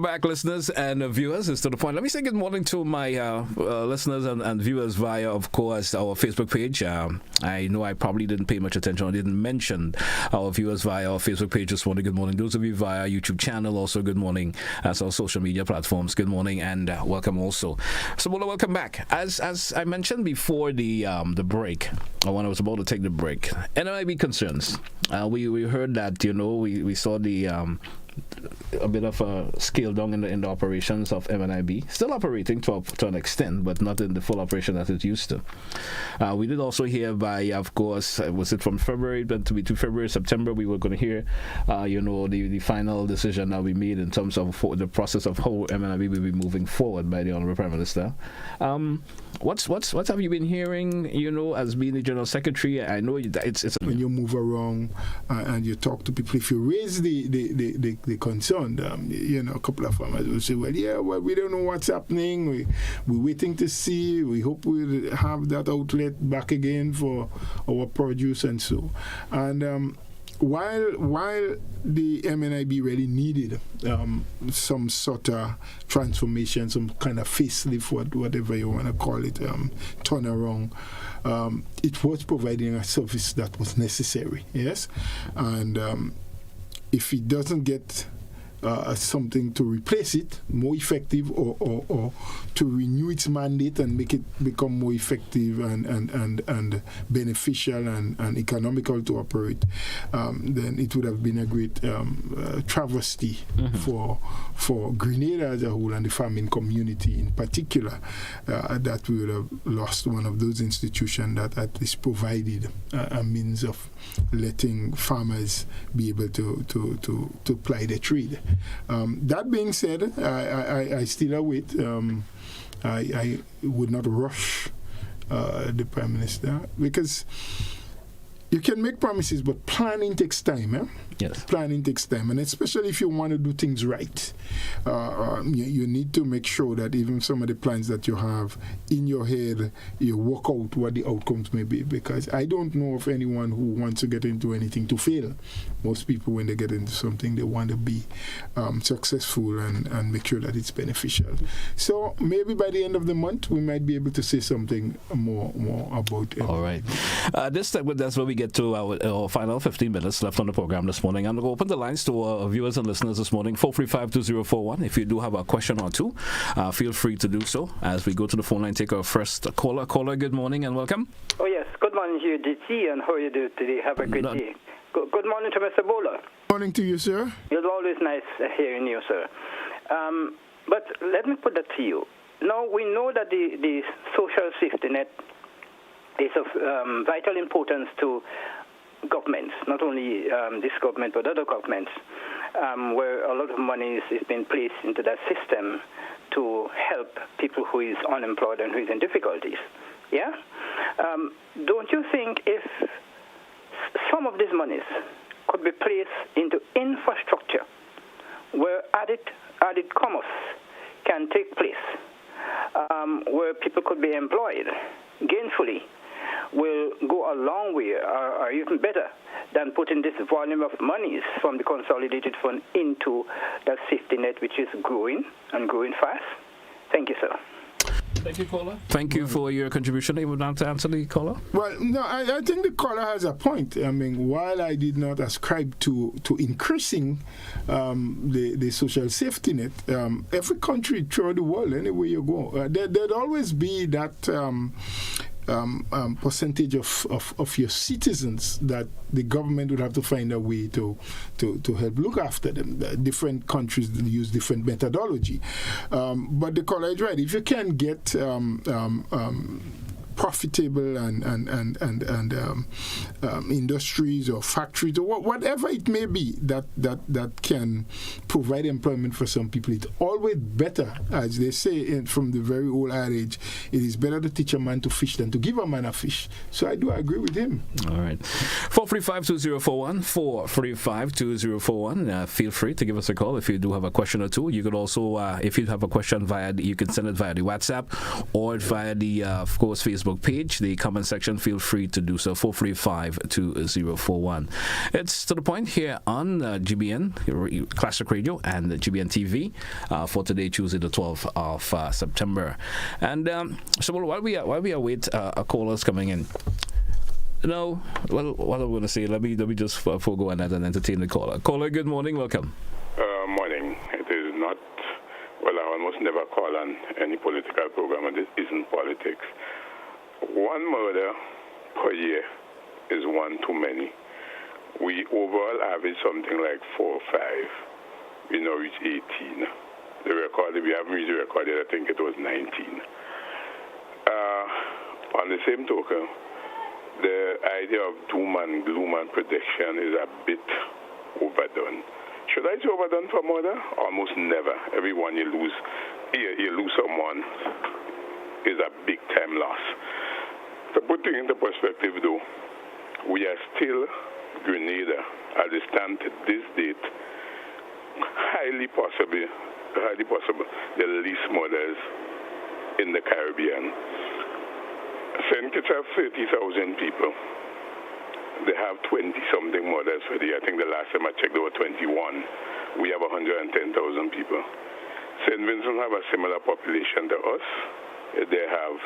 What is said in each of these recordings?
Welcome back, listeners and viewers. It's to the point. Let me say good morning to my listeners and viewers via, of course, our Facebook page. I know I probably didn't pay much attention. I didn't mention our viewers via our Facebook page this morning. Good morning. Those of you via YouTube channel, also good morning. As our social media platforms, good morning and welcome also. So, Bhola, welcome back. As I mentioned before the break, or when I was about to take the break, and there might be concerns. We heard that, we saw a bit of a scale down in the operations of MNIB. Still operating to an extent, but not in the full operation that it used to. We did also hear by, of course, was it from February, but to February, September, we were going to hear, the final decision that we made in terms of the process of how MNIB will be moving forward by the Honorable Prime Minister. What have you been hearing, as being the General Secretary? I know it's when you move around and you talk to people, if you raise the concern, a couple of farmers will say, well, we don't know what's happening. We're waiting to see. We hope we'll have that outlet back again for our produce and so. And while the MNIB really needed some sort of transformation, some kind of facelift, whatever you want to call it, turnaround, it was providing a service that was necessary, yes? And if it doesn't get something to replace it, more effective, or to renew its mandate and make it become more effective and beneficial and economical to operate, then it would have been a great travesty for Grenada as a whole and the farming community in particular, that we would have lost one of those institutions that at least provided a means of letting farmers be able to ply their trade. That being said, I still await. I would not rush the Prime Minister, because you can make promises, but planning takes time. Eh? Yes. Planning takes time, and especially if you want to do things right, you need to make sure that even some of the plans that you have in your head, you work out what the outcomes may be, because I don't know of anyone who wants to get into anything to fail. Most people, when they get into something, they want to be successful and make sure that it's beneficial. So maybe by the end of the month, we might be able to say something more about it. All right. That's where we get to our final 15 minutes left on the program this morning. I'm going to open the lines to our viewers and listeners this morning, 435-2041. If you do have a question or two, feel free to do so. As we go to the phone line, take our first caller. Caller, good morning and welcome. Oh, yes. Good morning to you, DT, and how you do today? Have a great day. Good morning to Mr. Bhola. Morning to you, sir. It's always nice hearing you, sir. But let me put that to you. Now, we know that the social safety net is of vital importance to governments, not only this government but other governments, where a lot of money is being placed into that system to help people who is unemployed and who is in difficulties. Yeah? Don't you think if some of these monies could be placed into infrastructure where added commerce can take place, where people could be employed gainfully, will go a long way, or even better, than putting this volume of monies from the consolidated fund into that safety net, which is growing and growing fast? Thank you, sir. Thank you, caller. Thank you for your contribution. You would like to answer the caller? Well, no, I think the caller has a point. I mean, while I did not ascribe to increasing the social safety net, every country throughout the world, anywhere you go, there'd always be that percentage of your citizens that the government would have to find a way to help look after them. Different countries use different methodology, but the caller is right. If you can get profitable and industries or factories or whatever it may be that can provide employment for some people, it's always better, as they say from the very old adage, it is better to teach a man to fish than to give a man a fish. So I do agree with him. All right. 435-2041, 435-2041. Feel free to give us a call if you do have a question or two. You could also, if you have a question you can send it via the WhatsApp or via the, of course, Facebook Facebook page, the comment section, feel free to do so. 435-2041. It's to the point here on GBN Classic Radio and GBN TV for today, Tuesday, the 12th of September. And so while we await callers coming in, no, well, what I'm going to say, let me just forego and entertain the caller. Caller, good morning, welcome. Morning. It is not, well, I almost never call on any political program, and this isn't politics. One murder per year is one too many. We overall average something like 4 or 5. We now reach 18. We haven't reached the record yet, I think it was 19. On the same token, the idea of doom and gloom and prediction is a bit overdone. Should I say overdone for murder? Almost never. Everyone you lose someone is a big time loss. To put things into perspective though, we are still, Grenada, as it stands to this date, highly possible, the least murders in the Caribbean. St. Kitts have 30,000 people. They have 20-something murders for the year. I think the last time I checked, there were 21. We have 110,000 people. St. Vincent have a similar population to us. They have,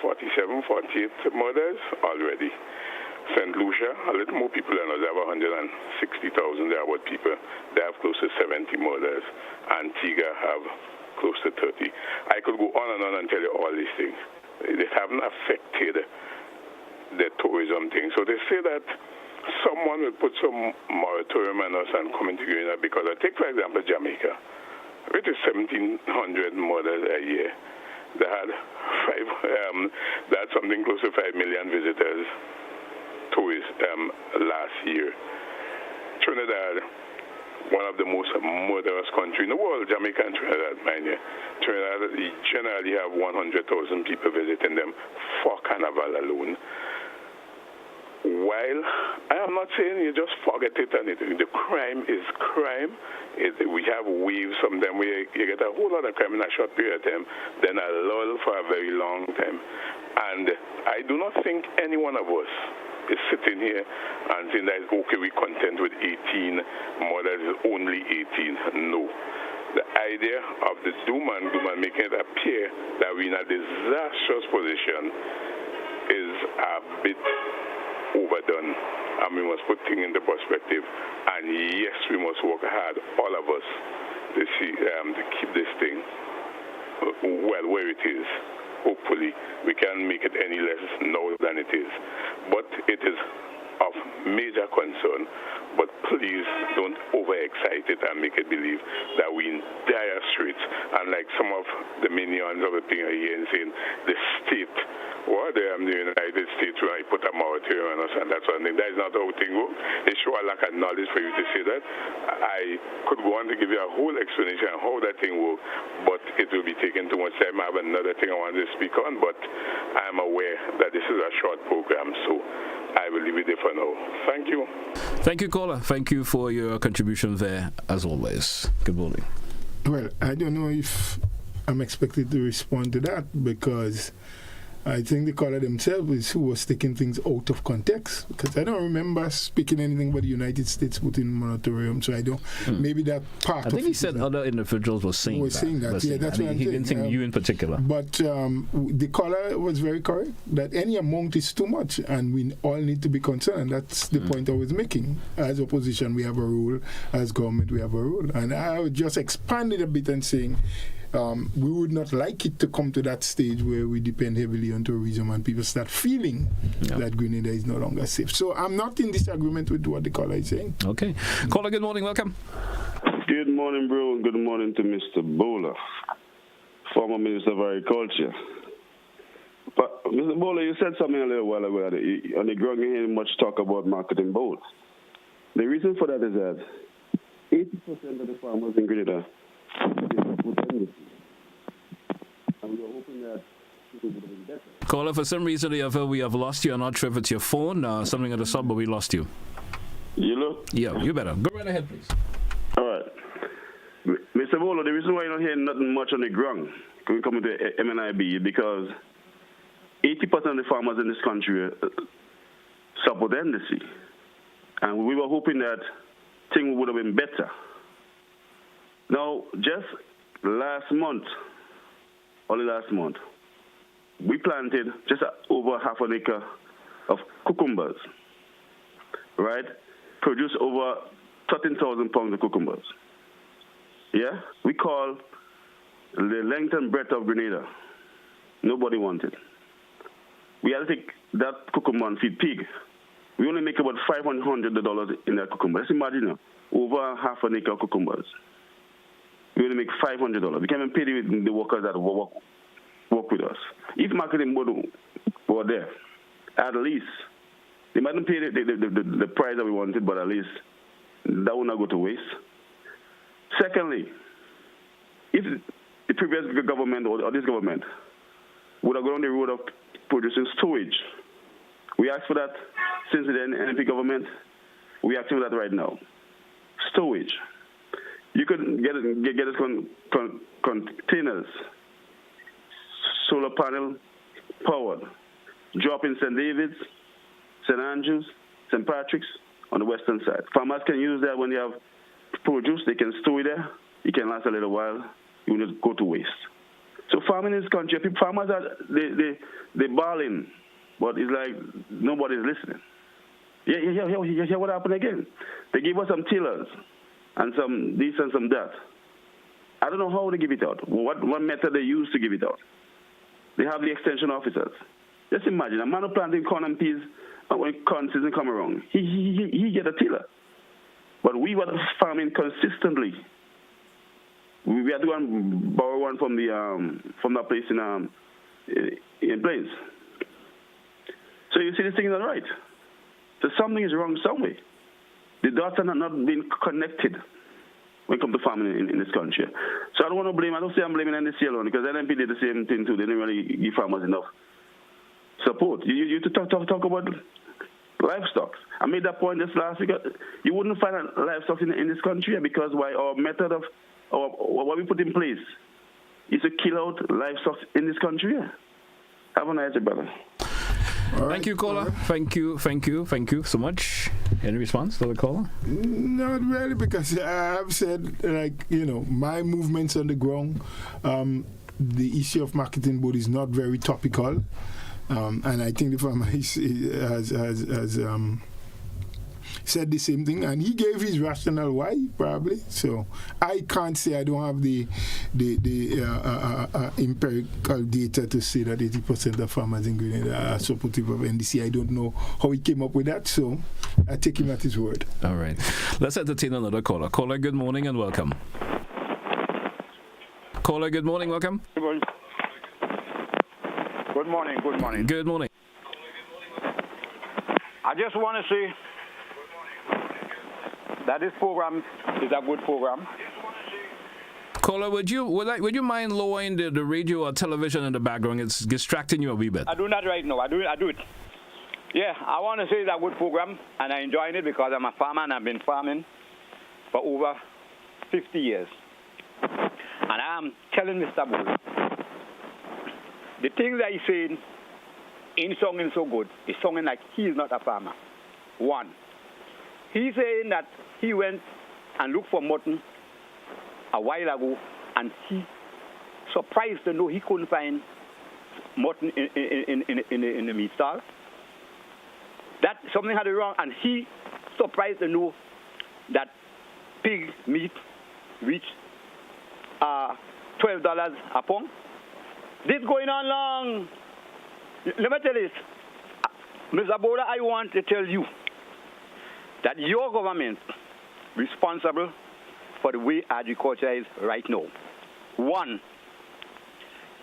47, 48 murders already. St. Lucia, a little more people than us. They have 160,000. They are what people. They have close to 70 murders. Antigua have close to 30. I could go on and tell you all these things. They haven't affected the tourism thing. So they say that someone will put some moratorium on us and come into Grenada because I take, for example, Jamaica, which is 1,700 murders a year. They had something close to 5 million visitors, tourists, last year. Trinidad, one of the most murderous countries in the world, Jamaica and Trinidad, mind you. Trinidad generally have 100,000 people visiting them for Carnival alone. While I am not saying you just forget it and the crime is crime. We have waves sometimes where you get a whole lot of crime in a short period of time, then a lull for a very long time. And I do not think any one of us is sitting here and saying that, okay, we're content with 18 murders, is only 18. No. The idea of the doom and gloom and making it appear that we're in a disastrous position is a bit overdone, and we must put things into perspective. And yes, we must work hard, all of us, to keep this thing well where it is. Hopefully, we can make it any less now than it is. But it is of major concern. But please don't overexcite it and make it believe that we're in dire straits. And like some of the minions of the thing are here and saying, the state, the United States, when I put a moratorium on us and that sort of thing. That is not how things work. It shows a lack of knowledge for you to say that. I could go on to give you a whole explanation of how that thing works, but it will be taking too much time. I have another thing I want to speak on, but I am aware that this is a short program, so I will leave it there for now. Thank you. Thank you, caller. Thank you for your contribution there, as always. Good morning. Well, I don't know if I'm expected to respond to that because I think the caller themselves is who was taking things out of context, because I don't remember speaking anything about the United States putting moratorium, so I don't. Maybe that part. I think he said other individuals were saying that. Yeah, that's what I'm saying. He didn't think you in particular. But the caller was very correct that any amount is too much, and we all need to be concerned. That's the point I was making. As opposition, we have a rule. As government, we have a rule, and I would just expand it a bit and saying, we would not like it to come to that stage where we depend heavily on tourism and people start feeling that Grenada is no longer safe. So I'm not in disagreement with what the caller is saying. Okay. Caller, good morning. Welcome. Good morning, bro, and good morning to Mr. Bhola, former Minister of Agriculture. But, Mr. Bhola, you said something a little while ago. On the ground, you hear much talk about marketing bold. The reason for that is that 80% of the farmers in Grenada and we are hoping that people will be better. Caller, for some reason or other, we have lost you. I'm not sure if it's your phone or something at the sub, but we lost you. You look? Yeah, you better. Go right ahead, please. All right. Mr. Bhola, the reason why you're not hearing nothing much on the ground when we come to MNIB is because 80% of the farmers in this country support the NDC. And we were hoping that things would have been better. Now, just only last month, we planted just over half an acre of cucumbers, right? Produced over 13,000 pounds of cucumbers. Yeah? We call the length and breadth of Grenada. Nobody wanted. We had to take that cucumber and feed pig. We only make about $500 in that cucumber. Let's imagine over half an acre of cucumbers. We only make $500. We can't even pay the workers that work with us. If marketing were there, at least, they mightn't pay the price that we wanted, but at least that would not go to waste. Secondly, if the previous government or this government would have gone on the road of producing storage, we asked for that since the NP government. We are asking for that right now. Storage. You could get us containers, solar panel powered, drop in St. David's, St. Andrews, St. Patrick's on the western side. Farmers can use that when they have produce. They can store it there. It can last a little while. You will not go to waste. So farming in this country, farmers they're balling, but it's like nobody's listening. Hear what happened again? They gave us some tillers and some this and some that. I don't know how they give it out. What method they use to give it out. They have the extension officers. Just imagine a man who planting corn and peas, and when corn season come around, he get a tiller. But we were farming consistently. We had to go and borrow one from that place in Plains. So you see, this thing is not right. So something is wrong somewhere. The dots are not being connected when it comes to farming in this country. So I don't want to blame. I don't say I'm blaming NDC alone, because NMP did the same thing too. They didn't really give farmers enough support. You talk about livestock. I made that point just last week. You wouldn't find livestock in this country because why our method of what we put in place is to kill out livestock in this country. Have a nice day, brother. Right. Thank you, caller. Right. Thank you so much. Any response to the caller? Not really, because I've said, my movements on the ground, the issue of marketing board is not very topical. And I think the farmer has said the same thing, and he gave his rationale why, probably. So I can't say I don't have the empirical data to say that 80% of farmers in Grenada are supportive of NDC. I don't know how he came up with that, so I take him at his word. All right. Let's entertain another caller. Caller, good morning and welcome. Caller, good morning, welcome. Good morning. Good morning. I just want to say that this program is a good program. Caller, would you mind lowering the radio or television in the background? It's distracting you a wee bit. I do that right now. I do it. Yeah, I want to say it's a good program, and I'm enjoying it because I'm a farmer and I've been farming for over 50 years. And I'm telling Mr. Bhola, the things that he's saying ain't sounding so good. It's sounding like he is not a farmer. One, he's saying that he went and looked for mutton a while ago, and he surprised to know he couldn't find mutton in the meat stall. That something had wrong, and he surprised to know that pig meat reached $12 a pound. This going on long. Let me tell you this. Mr. Bhola, I want to tell you that your government is responsible for the way agriculture is right now. One,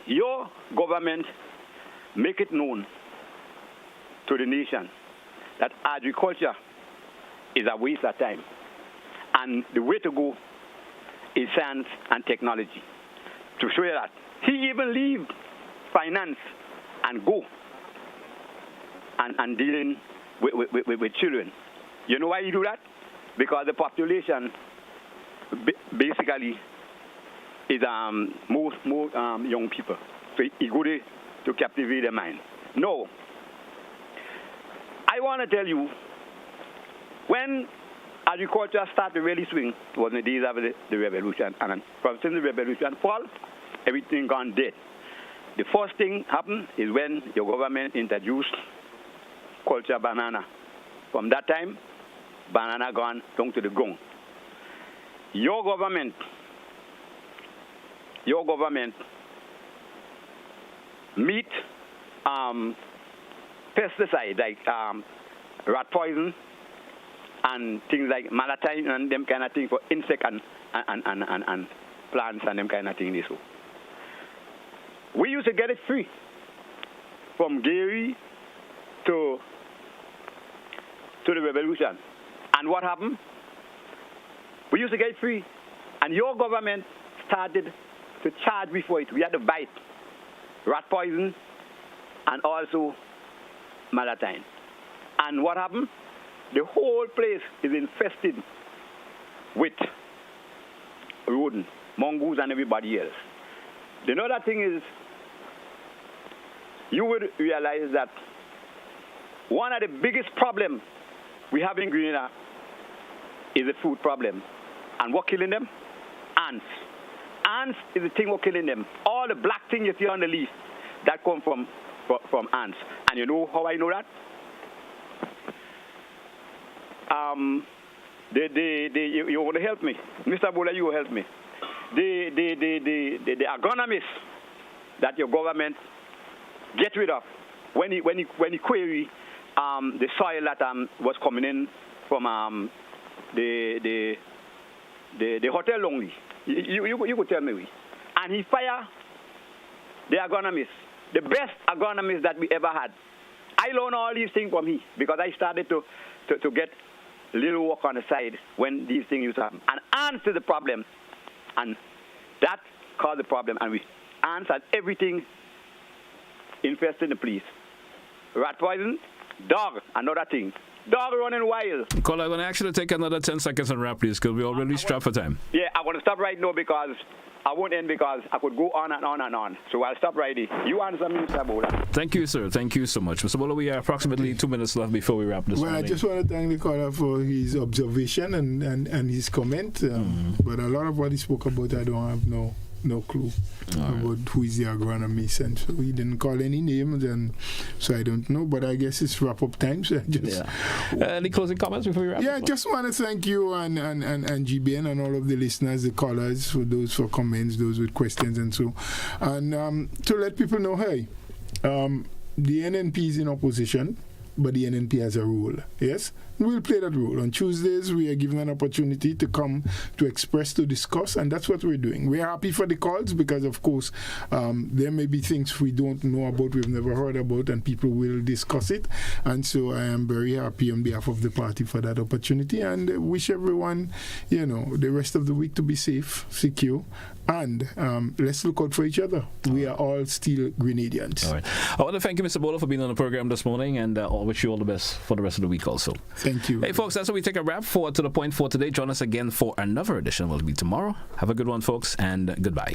your government make it known to the nation that agriculture is a waste of time. And the way to go is science and technology. To show you that. He even leave finance and go and dealing with children. You know why he do that? Because the population basically is more young people. So he go there to captivate their mind. No. I want to tell you, when agriculture started to really swing, it was in the days of the revolution. And from since the revolution fall, everything gone dead. The first thing happened is when your government introduced culture banana. From that time, banana gone down to the ground. Your government meet pesticide like rat poison and things like malatine and them kind of thing for insect and plants and them kind of thing. So we used to get it free from Gary to the revolution. And what happened? We used to get it free, and your government started to charge me for it. We had to buy it. Rat poison and also malatine. And what happened? The whole place is infested with rodent, mongoose, and everybody else. The other thing is, you would realize that one of the biggest problems we have in Grenada is the food problem. And what killing them? Ants. Ants is the thing what killing them. All the black things you see on the leaf, that come from ants. And you know how I know that? You want to help me, Mr. Bhola? You will help me. The agronomist that your government get rid of when he query the soil that was coming in from the hotel only. You could tell me. And he fire the agronomist, the best agronomist that we ever had. I learned all these things from him because I started to get little work on the side when these things used to happen. And answer the problem. And that caused the problem. And we answered everything infested the place. Rat poison, dog, another thing. Dog running wild. Caller, I'm going to actually take another 10 seconds and wrap, please, because we're already strapped for time. Yeah, I want to stop right now because I won't end because I could go on and on and on. So I'll stop right here. You answer me, Mr. Bhola. Thank you, sir. Thank you so much. Mr. Bhola, we have approximately 2 minutes left before we wrap this Well, morning. I just want to thank the caller for his observation and his comment. But a lot of what he spoke about, I don't have no clue about who is the agronomist, and so he didn't call any names, and so I don't know. But I guess it's wrap up time. So Any closing comments before we wrap? Yeah, I just want to thank you and GBN and all of the listeners, the callers, for those for comments, those with questions, and so, and to let people know, hey, the NNP is in opposition, but the NNP has a role. Yes, we'll play that role. On Tuesdays, we are given an opportunity to come to express, to discuss, and that's what we're doing. We're happy for the calls because, of course, there may be things we don't know about, we've never heard about, and people will discuss it. And so I am very happy on behalf of the party for that opportunity, and wish everyone, the rest of the week to be safe, secure, and let's look out for each other. We are all still Grenadians. All right. I want to thank you, Mr. Bhola, for being on the program this morning, and I wish you all the best for the rest of the week also. Thank you. Hey, folks, that's what we take a wrap for To The Point for today. Join us again for another edition. We'll be tomorrow. Have a good one, folks, and goodbye.